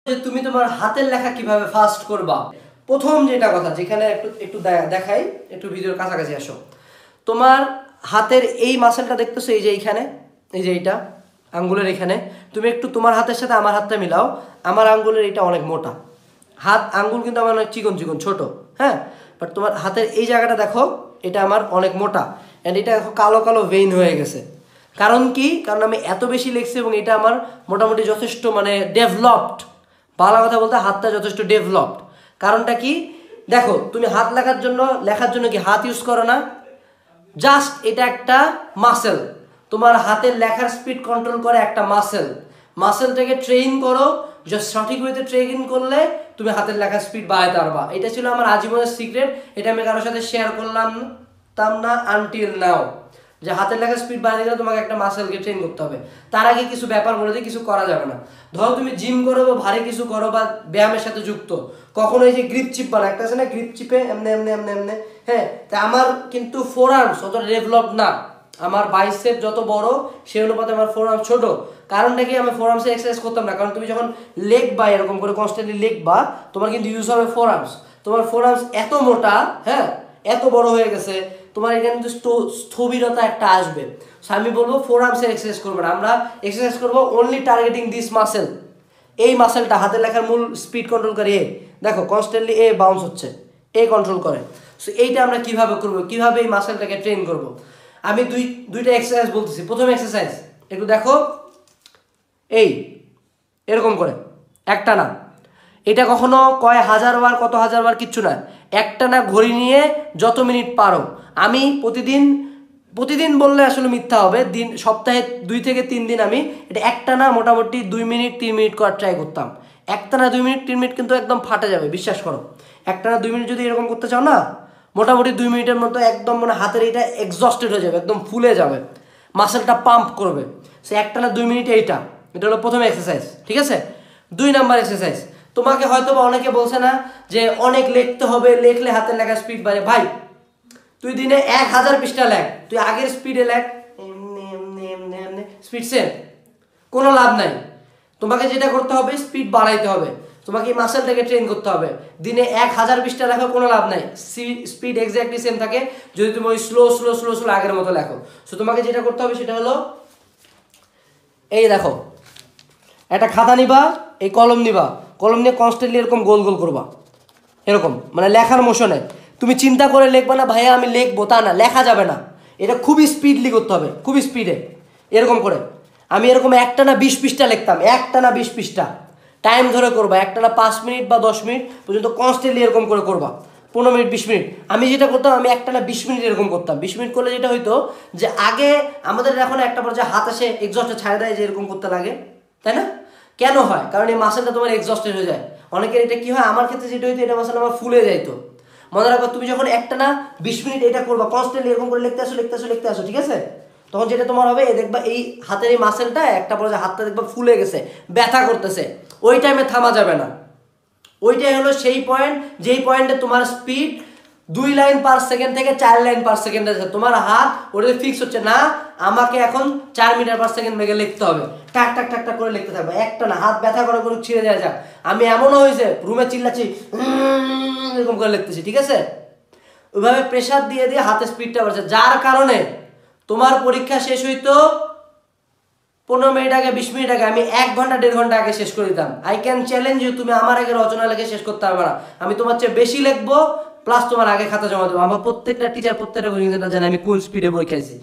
যে তুমি তোমার হাতের লেখা কিভাবে ফাস্ট করবা। প্রথম যেটা কথা, যেখানে একটু একটু দেখাই, একটু ভিডিওর কাছাকাছি আসো। তোমার হাতের এই মাসেলটা দেখতেছো, এই যে এইখানে, এই যে এইটা আঙ্গুলের এখানে, তুমি একটু তোমার হাতের সাথে আমার হাতটা মিলাও। আমার আঙ্গুলের এইটা অনেক মোটা, হাত আঙ্গুল কিন্তু আমার অনেক চিকন চিকন ছোট, হ্যাঁ, বাট তোমার হাতের এই জায়গাটা দেখো, এটা আমার অনেক মোটা, অ্যান্ড এটা দেখো কালো কালো ভেইন হয়ে গেছে। কারণ কি? কারণ আমি এত বেশি লিখছি এবং এটা আমার মোটামুটি যথেষ্ট মানে ডেভেলপড। বাংলা কথা বলতে হাতটা যথেষ্ট ডেভেলপড। কারণটা কি? দেখো, তুমি হাত লেখার জন্য কি হাত ইউজ করো না? জাস্ট এটা একটা মাসেল, তোমার হাতের লেখার স্পিড কন্ট্রোল করে একটা মাসেলটাকে ট্রেন করো। জাস্ট সঠিক ওয়েতে ট্রেন করলে তুমি হাতের লেখার স্পিড বাড়াতে পারবা। এটা ছিল আমার আজীবনের সিক্রেট। এটা আমি কারোর সাথে শেয়ার করলাম না আনটিল নাও, যে হাতের লেখার স্পিড বাড়াতে গেলে তোমাকে একটা মাসেলকে ট্রেন করতে হবে। তার আগে কিছু ব্যাপার বলে দিয়ে কিছু করা যাবে না। ধরো তুমি জিম করো বা ভারী কিছু করো বা ব্যায়ামের সাথে যুক্ত, কখনো এই যে গ্রিপ চিপ বানা একটা আছে না, গ্রিপ চিপে এমনি এমনি এমনি এমনি, হ্যাঁ, তা আমার কিন্তু ফোর আর্মস অত ডেভেলপ না। আমার বাইসেপ যত বড় সেই অনুপাতে আমার ফোর আর্মস ছোট। কারণটা কি? আমি ফোর আর্মসে এক্সারসাইজ করতাম না, কারণ তুমি যখন লেগ বা এরকম করে কনস্ট্যান্টলি লেগ বা, তোমার কিন্তু ইউজ হবে ফোর আর্মস। তোমার ফোর আর্মস এত মোটা, হ্যাঁ, এত বড় হয়ে গেছে, তোমার এখানে কিন্তু স্থবিরতা একটা আসবে। সো আমি বলবো ফোর আর্মসে এক্সারসাইজ করবো না, আমরা এক্সারসাইজ করবো অনলি টার্গেটিং দিস মাসেল। এই মাসেলটা হাতের লেখার মূল স্পিড কন্ট্রোল করে। দেখো কনস্ট্যান্টলি এ বাউন্স হচ্ছে, এ কন্ট্রোল করে। সো এইটা আমরা কিভাবে করবো, কিভাবে এই মাসেলটাকে ট্রেন করব? আমি দুইটা এক্সারসাইজ বলতেছি। প্রথম এক্সারসাইজ একটু দেখো, এই এরকম করে একটা না, এটা কখনো কয় হাজার বার কত হাজার বার কিচ্ছু না, একটা না ঘড়ি নিয়ে যত মিনিট পারো। আমি প্রতিদিন বললে আসলে মিথ্যা হবে, সপ্তাহে 2 থেকে 3 দিন আমি এটা একটা না মোটামুটি 2 মিনিট 3 মিনিট করার ট্রাই করতাম। একটা না 2 মিনিট 3 মিনিট কিন্তু একদম ফাটে যাবে, বিশ্বাস করো। একটা না 2 মিনিট যদি এরকম করতে চাও না, মোটামুটি 2 মিনিটের মতো একদম মানে হাতের এটা এক্সস্টেড হয়ে যাবে, একদম ফুলে যাবে, মাসেলটা পাম্প করবে। সে একটা না 2 মিনিট এটা হলো প্রথম এক্সারসাইজ, ঠিক আছে? 2 নাম্বার এক্সারসাইজ, তোমাকে হয়তো বা অনেকে বলছে না যে অনেক লিখতে হবে, লিখলে হাতের লেখার স্পিড বাড়ে। ভাই, তুই দিনে 1000 পৃষ্ঠা লেখ, তুই আগের স্পিডে লেখ, স্পিড সেম, কোনো লাভ নাই। তোমাকে যেটা করতে হবে, স্পিড বাড়াইতে হবে, তোমাকে এই মাসেলটাকে ট্রেন করতে হবে। দিনে 1000 পৃষ্ঠা লেখো, কোনো লাভ নাই, স্পিড এক্স্যাক্টলি সেম থাকে যদি তুমি ওই স্লো স্লো স্লো স্লো আগের মতো লেখো। সো তোমাকে যেটা করতে হবে সেটা হলো, এই দেখো, একটা খাতা নিবা, এই কলম নিবা, কলম নিয়ে কনস্ট্যান্টলি এরকম গোল গোল করবা, এরকম মানে লেখার মোশনে। তুমি চিন্তা করে লিখবা না ভাইয়া আমি লিখবো, তা না, লেখা যাবে না, এটা খুবই স্পিডলি করতে হবে, খুবই স্পিডে এরকম করে। আমি এরকম একটা না 20 পৃষ্ঠা লিখতাম, একটা না 20 পৃষ্ঠা, টাইম ধরে করবা, একটা না 5 মিনিট বা 10 মিনিট পর্যন্ত কনস্ট্যান্টলি এরকম করে করবা, 15 মিনিট 20 মিনিট। আমি যেটা করতাম, আমি একটা না 20 মিনিট এরকম করতাম। 20 মিনিট করলে যেটা হইতো যে আগে আমাদের এখন একটা পর্যায়ে হাত এসে এক্সস্টে ছাড়ে দেয় যে এরকম করতে লাগে, তাই না? কেন হয়? কারণ এই মাসেলটা তোমার এক্সস্টেড হয়ে যায়। অনেকের এটা কি হয়, আমার ক্ষেত্রে যেটা হইতো, এটা মাসেল আমার ফুলে যাইতো। মনে রাখো, তুমি যখন একটা না 20 মিনিট এটা করবা, কনস্ট্যান্টলি এরকম করে লিখতে আসো, ঠিক আছে? তখন যেটা তোমার হবে, দেখবা এই হাতের এই মাসেলটা একটা পর্যায়ে হাতটা দেখবা ফুলে গেছে, ব্যথা করতেছে। ওই টাইমে থামা যাবে না। ওইটাই হলো সেই পয়েন্ট, যেই পয়েন্টে তোমার স্পিড 2 লাইন পার সেকেন্ড থেকে 4 লাইন পার সেকেন্ড আছে। তোমার হাত ওটা ফিক্স হচ্ছে না, আমাকে এখন 4 মিটার পার সেকেন্ড বেগে লিখতে হবে, টাক টাক টাক টাক করে লিখতে থাকবে, একটা না, হাত ব্যথা করে করে ছিঁড়ে যায় যাক। আমি এমনও হয়েছে রুমে চিল্লাচ্ছি, এরকম করে লিখতেছি, ঠিক আছে? ওইভাবে প্রেশার দিয়ে দিয়ে হাতের স্পিডটা বাড়ছে, যার কারণে তোমার পরীক্ষা শেষ হইতো 15 মিনিট আগে, 20 মিনিট আগে, আমি 1 ঘন্টা 1.5 ঘন্টা আগে শেষ করে দিতাম। আই ক্যান চ্যালেঞ্জ ইউ, তুমি আমার আগে রচনা লিখে শেষ করতে পারবে না। আমি তোমার চেয়ে বেশি লিখবো, প্লাস তোমার আগে খাতা জমা দেবো। আমার প্রত্যেকটা টিচার প্রত্যেকটা জানে আমি কোন স্পিডে বই খাইছি।